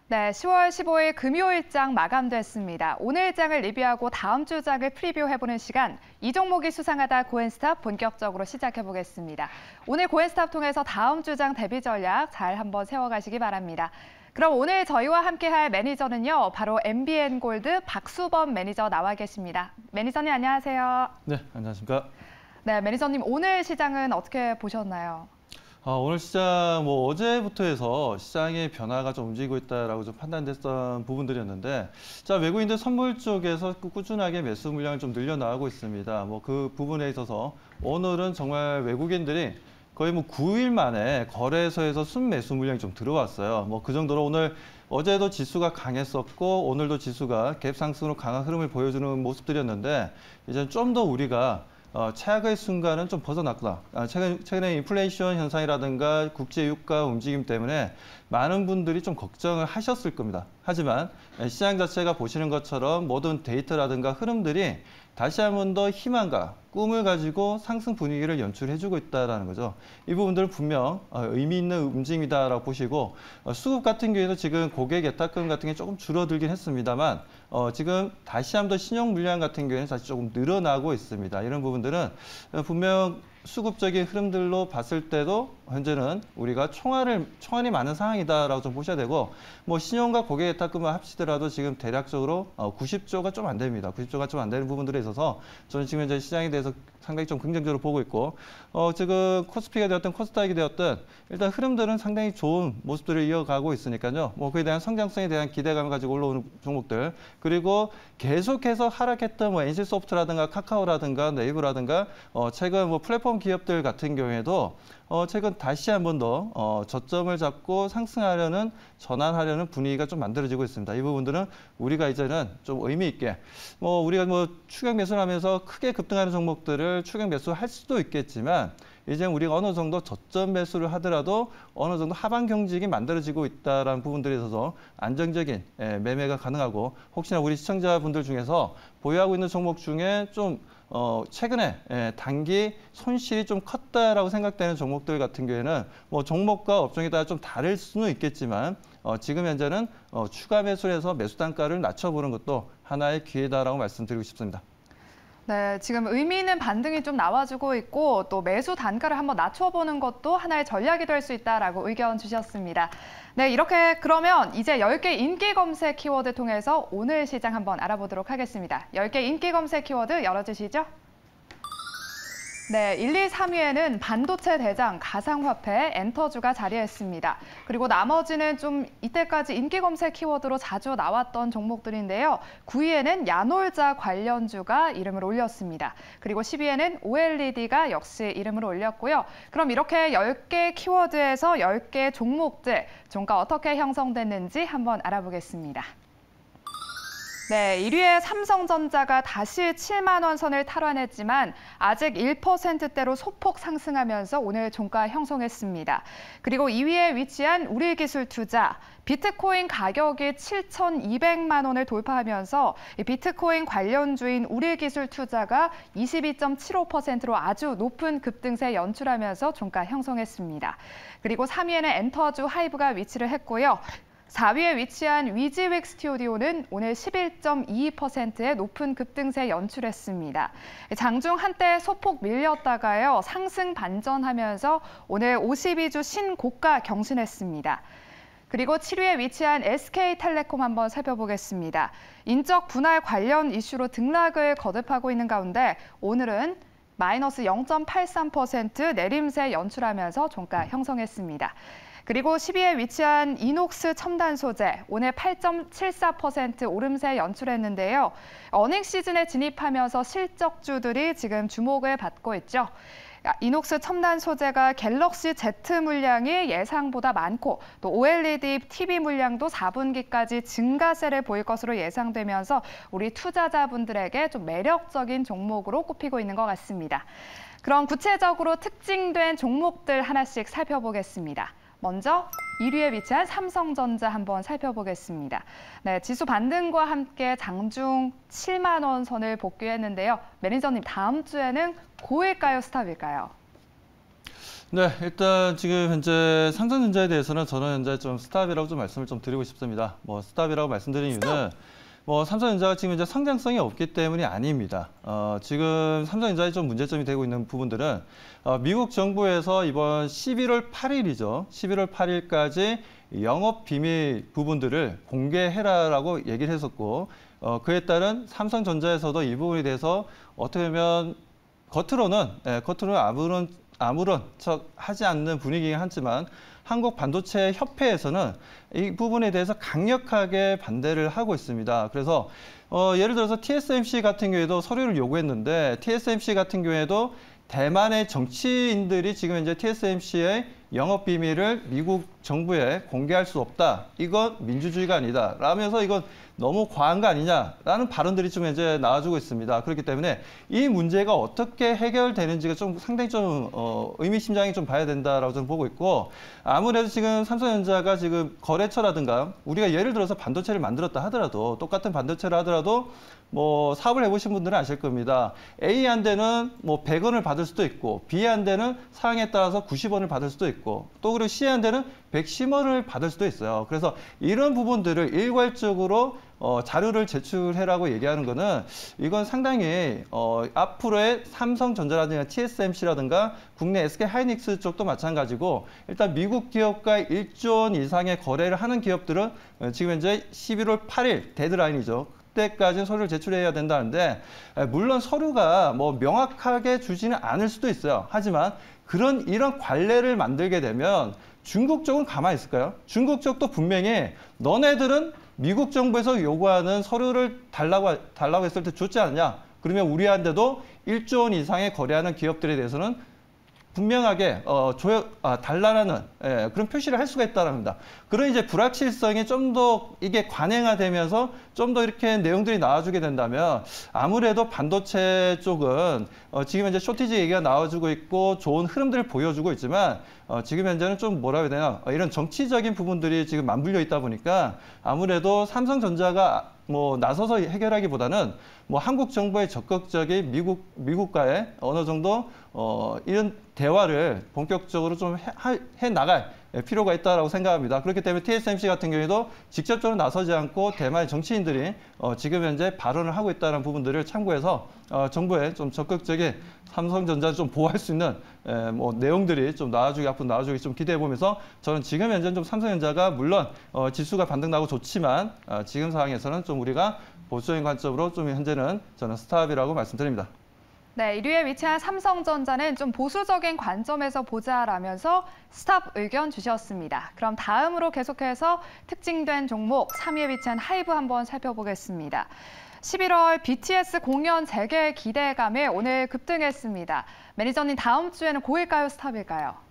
네, 10월 15일 금요일장 마감됐습니다. 오늘장을 리뷰하고 다음 주장을 프리뷰해보는 시간, 이 종목이 수상하다 고엔스탑 본격적으로 시작해보겠습니다. 오늘 고엔스탑 통해서 다음 주장 대비 전략 잘 한번 세워가시기 바랍니다. 그럼 오늘 저희와 함께할 매니저는요, 바로 MBN골드 박수범 매니저 나와 계십니다. 매니저님 안녕하세요. 네, 안녕하십니까. 네, 매니저님 오늘 시장은 어떻게 보셨나요? 오늘 시장 어제부터 해서 시장의 변화가 좀 움직이고 있다라고 좀 판단됐던 부분들이었는데, 자, 외국인들 선물 쪽에서 꾸준하게 매수 물량을 좀 늘려나가고 있습니다. 그 부분에 있어서 오늘은 정말 외국인들이 거의 9일 만에 거래소에서 순매수 물량이 좀 들어왔어요. 그 정도로 오늘 어제도 지수가 강했었고 오늘도 지수가 갭 상승으로 강한 흐름을 보여주는 모습들이었는데, 이제 좀 더 우리가 최악의 순간은 좀 벗어났구나. 최근에 인플레이션 현상이라든가 국제 유가 움직임 때문에 많은 분들이 좀 걱정을 하셨을 겁니다. 하지만 시장 자체가 보시는 것처럼 모든 데이터라든가 흐름들이 다시 한 번 더 희망과 꿈을 가지고 상승 분위기를 연출해주고 있다는 거죠. 이 부분들은 분명 의미 있는 움직임이다라고 보시고, 수급 같은 경우에도 지금 고객 예탁금 같은 게 조금 줄어들긴 했습니다만 지금 다시 한 번 더 신용 물량 같은 경우에는 다시 조금 늘어나고 있습니다. 이런 부분들은 분명 수급적인 흐름들로 봤을 때도 현재는 우리가 총알이 많은 상황이다라고 좀 보셔야 되고, 신용과 고객 예탁금을 합치더라도 지금 대략적으로 90조가 좀 안 됩니다. 90조가 좀 안 되는 부분들에 있어서 저는 지금 현재 시장에 대해서 상당히 좀 긍정적으로 보고 있고, 지금 코스피가 되었든 코스닥이 되었든 일단 흐름들은 상당히 좋은 모습들을 이어가고 있으니까요. 그에 대한 성장성에 대한 기대감을 가지고 올라오는 종목들, 그리고 계속해서 하락했던 NC소프트라든가 카카오라든가 네이버라든가 최근 플랫폼 기업들 같은 경우에도 최근 다시 한 번 더 저점을 잡고 상승하려는, 전환하려는 분위기가 좀 만들어지고 있습니다. 이 부분들은 우리가 이제는 좀 의미 있게 우리가 추격 매수를 하면서 크게 급등하는 종목들을 추격 매수할 수도 있겠지만, 이제 우리가 어느 정도 저점 매수를 하더라도 어느 정도 하방 경직이 만들어지고 있다는 부분들에 있어서 안정적인 매매가 가능하고, 혹시나 우리 시청자분들 중에서 보유하고 있는 종목 중에 좀 최근에 단기 손실이 좀 컸다라고 생각되는 종목들 같은 경우에는 종목과 업종에 따라 좀 다를 수는 있겠지만 지금 현재는 추가 매수를 해서 매수 단가를 낮춰보는 것도 하나의 기회다라고 말씀드리고 싶습니다. 네, 지금 의미 있는 반등이 좀 나와주고 있고 또 매수 단가를 한번 낮춰보는 것도 하나의 전략이 될 수 있다라고 의견 주셨습니다. 네, 이렇게 그러면 이제 10개 인기 검색 키워드 통해서 오늘 시장 한번 알아보도록 하겠습니다. 10개 인기 검색 키워드 열어주시죠. 네, 1, 2, 3위에는 반도체 대장, 가상화폐, 엔터주가 자리했습니다. 그리고 나머지는 좀 이때까지 인기 검색 키워드로 자주 나왔던 종목들인데요. 9위에는 야놀자 관련주가 이름을 올렸습니다. 그리고 10위에는 OLED가 역시 이름을 올렸고요. 그럼 이렇게 10개 키워드에서 10개 종목들, 종가 어떻게 형성됐는지 한번 알아보겠습니다. 네, 1위에 삼성전자가 다시 7만 원 선을 탈환했지만 아직 1%대로 소폭 상승하면서 오늘 종가 형성했습니다. 그리고 2위에 위치한 우리기술투자, 비트코인 가격이 7,200만 원을 돌파하면서 비트코인 관련주인 우리기술투자가 22.75%로 아주 높은 급등세 연출하면서 종가 형성했습니다. 그리고 3위에는 엔터주 하이브가 위치를 했고요. 4위에 위치한 위지윅 스튜디오는 오늘 11.22%의 높은 급등세 연출했습니다. 장중 한때 소폭 밀렸다가요, 상승 반전하면서 오늘 52주 신고가 경신했습니다. 그리고 7위에 위치한 SK텔레콤 한번 살펴보겠습니다. 인적 분할 관련 이슈로 등락을 거듭하고 있는 가운데 오늘은 마이너스 0.83% 내림세 연출하면서 종가 형성했습니다. 그리고 10위에 위치한 이녹스 첨단 소재, 오늘 8.74% 오름세 연출했는데요. 어닝 시즌에 진입하면서 실적주들이 지금 주목을 받고 있죠. 이녹스 첨단 소재가 갤럭시 Z 물량이 예상보다 많고 또 OLED TV 물량도 4분기까지 증가세를 보일 것으로 예상되면서 우리 투자자분들에게 좀 매력적인 종목으로 꼽히고 있는 것 같습니다. 그럼 구체적으로 특징된 종목들 하나씩 살펴보겠습니다. 먼저 1위에 위치한 삼성전자 한번 살펴보겠습니다. 네, 지수 반등과 함께 장중 7만 원 선을 복귀했는데요. 매니저님, 다음 주에는 고일까요, 스탑일까요? 네, 일단 지금 현재 삼성전자에 대해서는 저는 현재 좀 스탑이라고 좀 말씀을 좀 드리고 싶습니다. 뭐 스탑이라고 말씀드린 이유는 뭐 삼성전자가 지금 이제 성장성이 없기 때문이 아닙니다. 지금 삼성전자에 좀 문제점이 되고 있는 부분들은 미국 정부에서 이번 11월 8일이죠. 11월 8일까지 영업 비밀 부분들을 공개해라라고 얘기를 했었고, 그에 따른 삼성전자에서도 이 부분에 대해서 어떻게 보면 겉으로는 아무런 척 하지 않는 분위기긴 하지만 한국 반도체 협회에서는 이 부분에 대해서 강력하게 반대를 하고 있습니다. 그래서 예를 들어서 TSMC 같은 경우에도 서류를 요구했는데 TSMC 같은 경우에도 대만의 정치인들이 지금 이제 TSMC의 영업 비밀을 미국 정부에 공개할 수 없다. 이건 민주주의가 아니다. 라면서 이건 너무 과한 거 아니냐라는 발언들이 좀 이제 나와주고 있습니다. 그렇기 때문에 이 문제가 어떻게 해결되는지가 좀 상당히 좀 의미심장히 좀 봐야 된다라고 저는 보고 있고, 아무래도 지금 삼성전자가 지금 거래처라든가 우리가 예를 들어서 반도체를 만들었다 하더라도 똑같은 반도체를 하더라도 뭐 사업을 해보신 분들은 아실 겁니다. A 한 대는 뭐 100원을 받을 수도 있고 B 한 대는 사양에 따라서 90원을 받을 수도 있고 또 그리고 C 한 대는 110원을 받을 수도 있어요. 그래서 이런 부분들을 일괄적으로 자료를 제출해라고 얘기하는 거는 이건 상당히 앞으로의 삼성전자라든가 TSMC라든가 국내 SK하이닉스 쪽도 마찬가지고 일단 미국 기업과 1조 원 이상의 거래를 하는 기업들은 지금 현재 11월 8일 데드라인이죠. 그때까지는 서류를 제출해야 된다는데 물론 서류가 뭐 명확하게 주지는 않을 수도 있어요. 하지만 이런 관례를 만들게 되면 중국 쪽은 가만히 있을까요? 중국 쪽도 분명히 너네들은 미국 정부에서 요구하는 서류를 달라고 했을 때 줬지 않냐? 그러면 우리한테도 1조 원 이상의 거래하는 기업들에 대해서는 분명하게 달라라는 그런 표시를 할 수가 있다는 겁니다. 그런 이제 불확실성이 좀 더 이게 관행화되면서 좀 더 이렇게 내용들이 나와주게 된다면 아무래도 반도체 쪽은 지금 현재 쇼티지 얘기가 나와주고 있고 좋은 흐름들을 보여주고 있지만 지금 현재는 좀 뭐라 해야 되나 이런 정치적인 부분들이 지금 맞물려 있다 보니까 아무래도 삼성전자가 뭐 나서서 해결하기보다는 뭐 한국 정부의 적극적인 미국과의 어느 정도 이런 대화를 본격적으로 좀 해 나갈 필요가 있다라고 생각합니다. 그렇기 때문에 TSMC 같은 경우에도 직접적으로 나서지 않고 대만의 정치인들이 지금 현재 발언을 하고 있다는 부분들을 참고해서 정부의 좀 적극적인 삼성전자를 좀 보호할 수 있는 뭐 내용들이 좀 앞으로 나와주기 좀 기대해 보면서 저는 지금 현재는 좀 삼성전자가 물론 지수가 반등 나고 좋지만 지금 상황에서는 좀 우리가 보수적인 관점으로 좀 현재는 저는 스탑이라고 말씀드립니다. 네, 1위에 위치한 삼성전자는 좀 보수적인 관점에서 보자라면서 스탑 의견 주셨습니다. 그럼 다음으로 계속해서 특징된 종목 3위에 위치한 하이브 한번 살펴보겠습니다. 11월 BTS 공연 재개 기대감에 오늘 급등했습니다. 매니저님 다음 주에는 고일까요, 스탑일까요?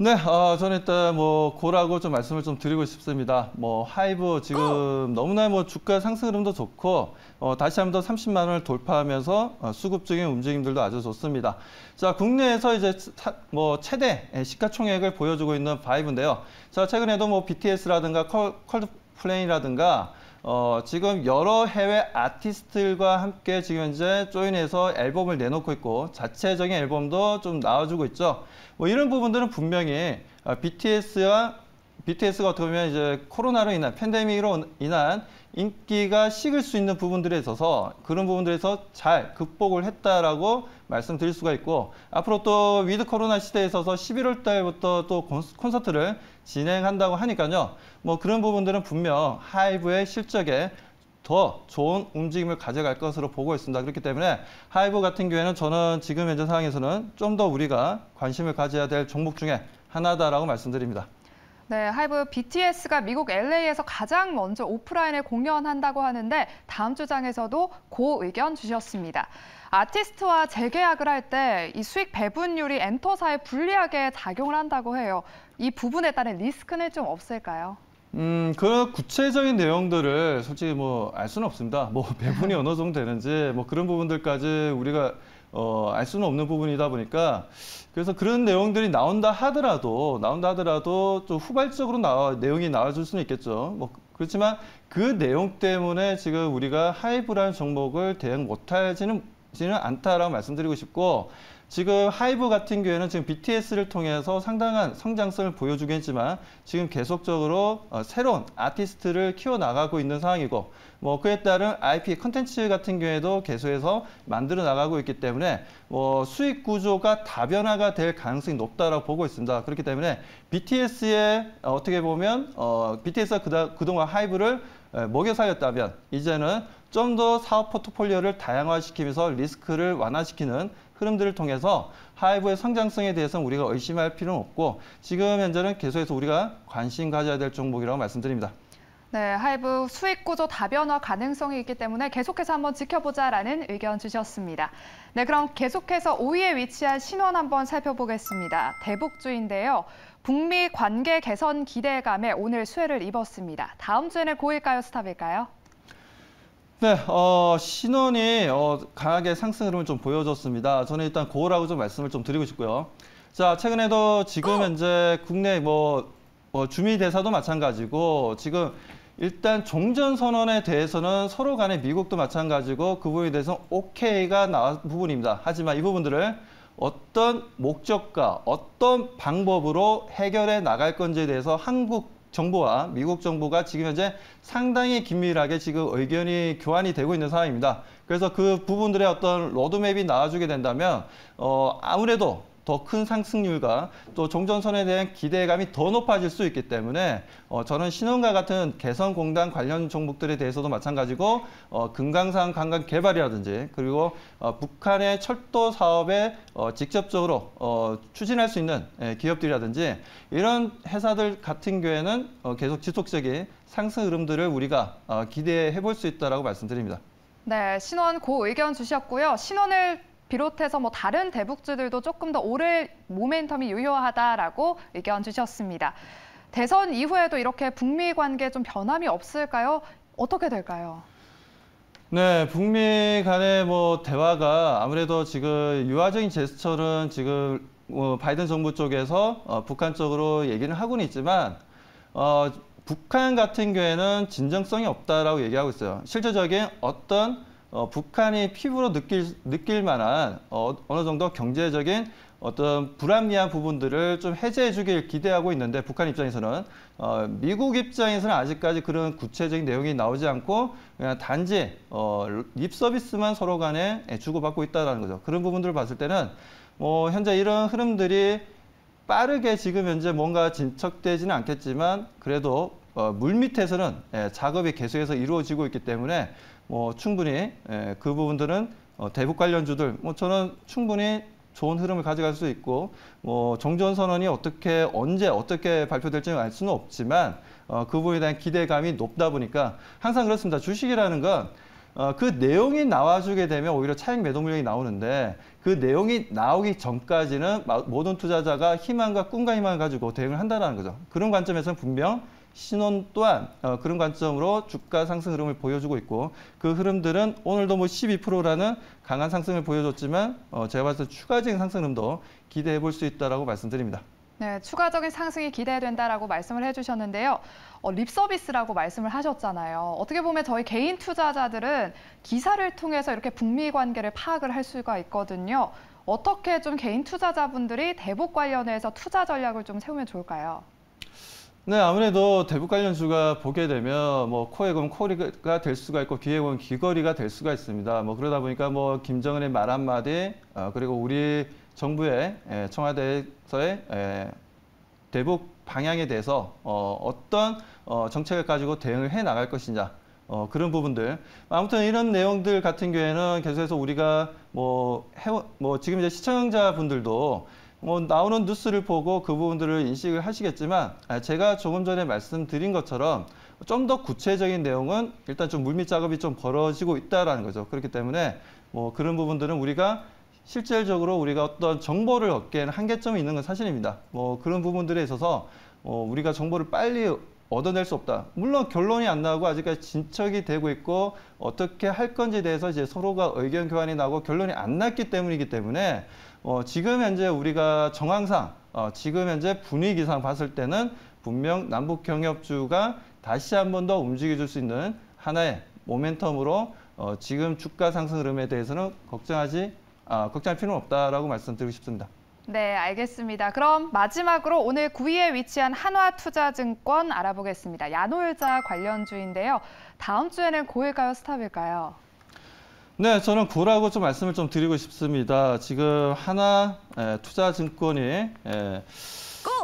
네, 저는 일단 뭐 고라고 좀 말씀을 좀 드리고 싶습니다. 뭐 하이브 지금 너무나 뭐 주가 상승 흐름도 좋고 다시 한번 더 30만 원을 돌파하면서 수급적인 움직임들도 아주 좋습니다. 자, 국내에서 이제 뭐 최대 시가총액을 보여주고 있는 바이브인데요. 자, 최근에도 뭐 BTS라든가 콜드플레이라든가 지금 여러 해외 아티스트들과 함께 지금 현재 조인해서 앨범을 내놓고 있고 자체적인 앨범도 좀 나와주고 있죠. 뭐 이런 부분들은 분명히 BTS가 어떻게 보면 이제 코로나로 인한 팬데믹으로 인한 인기가 식을 수 있는 부분들에 있어서 그런 부분들에서 잘 극복을 했다라고 말씀드릴 수가 있고 앞으로 또 위드 코로나 시대에 있어서 11월 달부터 또 콘서트를 진행한다고 하니까요. 뭐 그런 부분들은 분명 하이브의 실적에 더 좋은 움직임을 가져갈 것으로 보고 있습니다. 그렇기 때문에 하이브 같은 경우에는 저는 지금 현재 상황에서는 좀 더 우리가 관심을 가져야 될 종목 중에 하나다라고 말씀드립니다. 네, 하이브 BTS가 미국 LA에서 가장 먼저 오프라인에 공연한다고 하는데 다음 주장에서도 고 의견 주셨습니다. 아티스트와 재계약을 할 때 이 수익 배분율이 엔터사에 불리하게 작용을 한다고 해요. 이 부분에 따른 리스크는 좀 없을까요? 그런 구체적인 내용들을 솔직히 뭐 알 수는 없습니다. 뭐 배분이 어느 정도 되는지 뭐 그런 부분들까지 우리가 알 수는 없는 부분이다 보니까 그래서 그런 내용들이 나온다 하더라도 좀 후발적으로 내용이 나와줄 수는 있겠죠. 뭐 그렇지만 그 내용 때문에 지금 우리가 하이브라는 종목을 대응 못하지는 않다라고 말씀드리고 싶고 지금 하이브 같은 경우에는 지금 BTS를 통해서 상당한 성장성을 보여주긴 했지만 지금 계속적으로 새로운 아티스트를 키워나가고 있는 상황이고 뭐 그에 따른 IP 컨텐츠 같은 경우에도 계속해서 만들어 나가고 있기 때문에 뭐 수익 구조가 다변화가 될 가능성이 높다라고 보고 있습니다. 그렇기 때문에 BTS의 어떻게 보면 BTS가 그동안 하이브를 먹여 살렸다면 이제는 좀 더 사업 포트폴리오를 다양화시키면서 리스크를 완화시키는 흐름들을 통해서 하이브의 성장성에 대해서는 우리가 의심할 필요는 없고 지금 현재는 계속해서 우리가 관심 가져야 될 종목이라고 말씀드립니다. 네, 하이브 수익 구조 다변화 가능성이 있기 때문에 계속해서 한번 지켜보자라는 의견 주셨습니다. 네, 그럼 계속해서 5위에 위치한 신원 한번 살펴보겠습니다. 대북주인데요. 북미 관계 개선 기대감에 오늘 수혜를 입었습니다. 다음 주에는 고일까요, 스탑일까요? 네, 신원이 강하게 상승 흐름을 좀 보여줬습니다. 저는 일단 고라고 좀 말씀을 좀 드리고 싶고요. 자, 최근에도 지금 현재 국내 주미 대사도 마찬가지고 지금 일단 종전 선언에 대해서는 서로 간에 미국도 마찬가지고 그 부분에 대해서 오케이가 나온 부분입니다. 하지만 이 부분들을 어떤 목적과 어떤 방법으로 해결해 나갈 건지에 대해서 한국 정부와 미국 정부가 지금 현재 상당히 긴밀하게 지금 의견이 교환이 되고 있는 상황입니다. 그래서 그 부분들의 어떤 로드맵이 나와주게 된다면 아무래도 더 큰 상승률과 또 종전선에 대한 기대감이 더 높아질 수 있기 때문에 저는 신원과 같은 개성공단 관련 종목들에 대해서도 마찬가지고 금강산 관광 개발이라든지 그리고 북한의 철도 사업에 직접적으로 추진할 수 있는 기업들이라든지 이런 회사들 같은 경우에는 계속 지속적인 상승 흐름들을 우리가 기대해 볼 수 있다고 말씀드립니다. 네, 신원 고 의견 주셨고요. 신원을 비롯해서 뭐 다른 대북주들도 조금 더 오를 모멘텀이 유효하다라고 의견 주셨습니다. 대선 이후에도 이렇게 북미 관계 좀 변함이 없을까요? 어떻게 될까요? 네, 북미 간의 대화가 아무래도 지금 유화적인 제스처는 지금 바이든 정부 쪽에서 북한 쪽으로 얘기는 하고는 있지만 북한 같은 경우에는 진정성이 없다라고 얘기하고 있어요. 실질적인 어떤 북한이 피부로 느낄 만한 어느 정도 경제적인 어떤 불합리한 부분들을 좀 해제해 주길 기대하고 있는데 북한 입장에서는 미국 입장에서는 아직까지 그런 구체적인 내용이 나오지 않고 그냥 단지 립 서비스만 서로 간에 주고받고 있다는 거죠. 그런 부분들을 봤을 때는 현재 이런 흐름들이 빠르게 지금 현재 뭔가 진척되지는 않겠지만 그래도 물밑에서는 작업이 계속해서 이루어지고 있기 때문에 충분히 그 부분들은 대북 관련주들 저는 충분히 좋은 흐름을 가져갈 수 있고 종전선언이 언제 어떻게 발표될지는 알 수는 없지만 그 부분에 대한 기대감이 높다 보니까 항상 그렇습니다. 주식이라는 건 그 내용이 나와주게 되면 오히려 차익 매도 물량이 나오는데 그 내용이 나오기 전까지는 모든 투자자가 꿈과 희망을 가지고 대응을 한다는 거죠. 그런 관점에서는 분명 신원 또한 그런 관점으로 주가 상승 흐름을 보여주고 있고 그 흐름들은 오늘도 12%라는 강한 상승을 보여줬지만 제가 봤을 때 추가적인 상승 흐름도 기대해 볼 수 있다고 말씀드립니다. 네, 추가적인 상승이 기대된다라고 말씀을 해주셨는데요. 립 서비스라고 말씀을 하셨잖아요. 어떻게 보면 저희 개인 투자자들은 기사를 통해서 이렇게 북미 관계를 파악을 할 수가 있거든요. 어떻게 좀 개인 투자자분들이 대북 관련해서 투자 전략을 좀 세우면 좋을까요? 네, 아무래도 대북 관련주가 보게 되면 코에 보면 코리가 될 수가 있고 귀에 보면 귀걸이가 될 수가 있습니다. 그러다 보니까 김정은의 말 한마디 그리고 우리 정부의 청와대에서의 대북 방향에 대해서 어떤 정책을 가지고 대응을 해 나갈 것이냐 그런 부분들 아무튼 이런 내용들 같은 경우에는 계속해서 우리가 지금 이제 시청자분들도 나오는 뉴스를 보고 그 부분들을 인식을 하시겠지만 제가 조금 전에 말씀드린 것처럼 좀 더 구체적인 내용은 일단 좀 물밑 작업이 좀 벌어지고 있다라는 거죠. 그렇기 때문에 그런 부분들은 우리가 실질적으로 우리가 어떤 정보를 얻기에는 한계점이 있는 건 사실입니다. 그런 부분들에 있어서 우리가 정보를 빨리 얻어낼 수 없다. 물론 결론이 안 나오고 아직까지 진척이 되고 있고 어떻게 할 건지에 대해서 이제 서로가 의견 교환이 나고 결론이 안 났기 때문이기 때문에 지금 현재 우리가 정황상 지금 현재 분위기상 봤을 때는 분명 남북 경협주가 다시 한 번 더 움직여줄 수 있는 하나의 모멘텀으로 지금 주가 상승 흐름에 대해서는 걱정하지 걱정할 필요는 없다라고 말씀드리고 싶습니다. 네, 알겠습니다. 그럼 마지막으로 오늘 9위에 위치한 한화투자증권 알아보겠습니다. 야놀자 관련주인데요. 다음 주에는 고일까요, 스탑일까요? 네, 저는 고라고 좀 말씀을 좀 드리고 싶습니다. 지금 하나투자증권이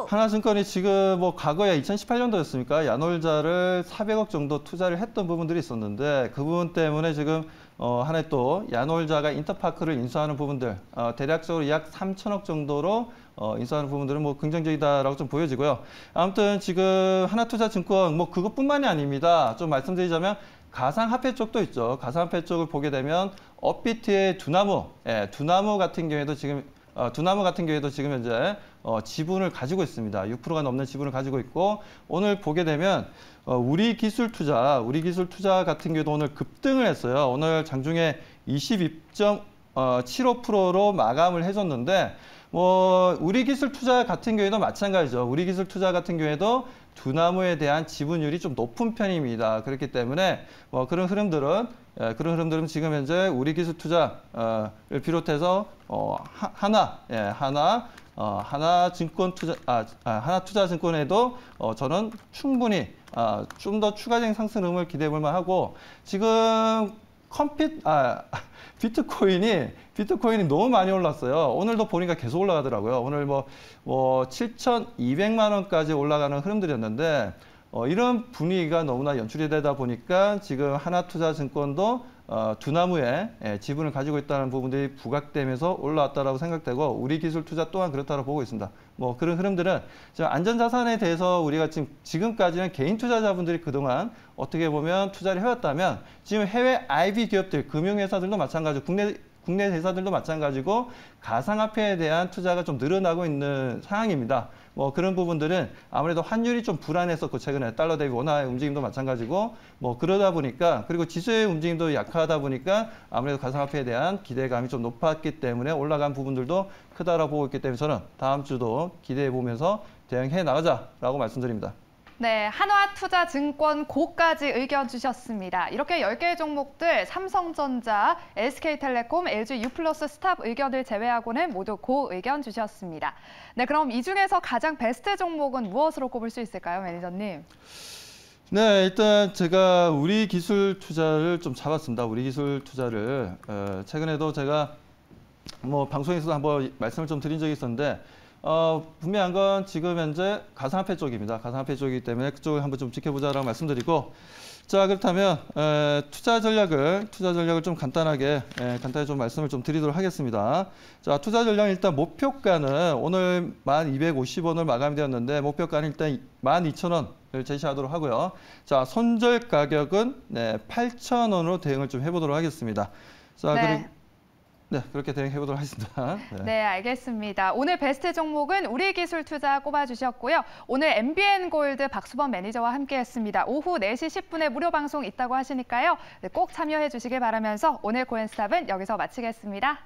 하나증권이 지금 뭐 과거에 2018년도였습니까? 야놀자를 400억 정도 투자를 했던 부분들이 있었는데 그 부분 때문에 지금 한해 또 야놀자가 인터파크를 인수하는 부분들 대략적으로 약 3천억 정도로 인수하는 부분들은 뭐 긍정적이다라고 좀 보여지고요. 아무튼 지금 하나투자증권 뭐 그것뿐만이 아닙니다. 좀 말씀드리자면 가상화폐 쪽도 있죠. 가상화폐 쪽을 보게 되면 업비트의 두나무 같은 경우에도 지금 현재 지분을 가지고 있습니다. 6%가 넘는 지분을 가지고 있고 오늘 보게 되면 우리기술투자 같은 경우도 오늘 급등을 했어요. 오늘 장중에 22.75%로 마감을 해줬는데 우리기술투자 같은 경우에도 마찬가지죠. 우리기술투자 같은 경우에도 두나무에 대한 지분율이 좀 높은 편입니다. 그렇기 때문에 그런 흐름들은 지금 현재 우리기술투자를 비롯해서 하나투자증권에도 저는 충분히 좀 더 추가적인 상승 흐름을 기대해 볼 만하고 지금 비트코인이 너무 많이 올랐어요. 오늘도 보니까 계속 올라가더라고요. 오늘 7,200만 원까지 올라가는 흐름들이었는데 이런 분위기가 너무나 연출이 되다 보니까 지금 하나투자증권도 두나무에 지분을 가지고 있다는 부분들이 부각되면서 올라왔다라고 생각되고 우리기술투자 또한 그렇다고 보고 있습니다. 그런 흐름들은 안전자산에 대해서 우리가 지금까지는 개인 투자자분들이 그동안 어떻게 보면 투자를 해왔다면 지금 해외 IB 기업들, 금융회사들도 마찬가지고 국내 회사들도 마찬가지고 가상화폐에 대한 투자가 좀 늘어나고 있는 상황입니다. 그런 부분들은 아무래도 환율이 좀 불안했었고 최근에 달러 대비 원화의 움직임도 마찬가지고 그러다 보니까 그리고 지수의 움직임도 약하다 보니까 아무래도 가상화폐에 대한 기대감이 좀 높았기 때문에 올라간 부분들도 크다라고 보고 있기 때문에 저는 다음 주도 기대해 보면서 대응해 나가자라고 말씀드립니다. 네, 한화투자증권 고까지 의견 주셨습니다. 이렇게 10개의 종목들 삼성전자, SK텔레콤, LG U+, 스탑 의견을 제외하고는 모두 고 의견 주셨습니다. 네, 그럼 이 중에서 가장 베스트 종목은 무엇으로 꼽을 수 있을까요, 매니저님? 네, 일단 제가 우리기술투자를 좀 잡았습니다. 우리기술투자를 최근에도 제가 방송에서도 한번 말씀을 좀 드린 적이 있었는데 분명한 건 지금 현재 가상화폐 쪽입니다. 가상화폐 쪽이기 때문에 그쪽을 한번 좀 지켜보자라고 말씀드리고 자 그렇다면 투자 전략을 좀 간단하게 좀 말씀을 좀 드리도록 하겠습니다. 자 투자 전략 일단 목표가는 오늘 1,250원을 마감이 되었는데 목표가는 일단 12,000원을 제시하도록 하고요. 자 손절 가격은 8,000원으로 대응을 좀 해보도록 하겠습니다. 자 그리고 그렇게 대응해 보도록 하겠습니다. 네, 알겠습니다. 오늘 베스트 종목은 우리기술투자 꼽아주셨고요. 오늘 MBN 골드 박수범 매니저와 함께했습니다. 오후 4시 10분에 무료 방송 있다고 하시니까요. 꼭 참여해 주시길 바라면서 오늘 고엔스탑은 여기서 마치겠습니다.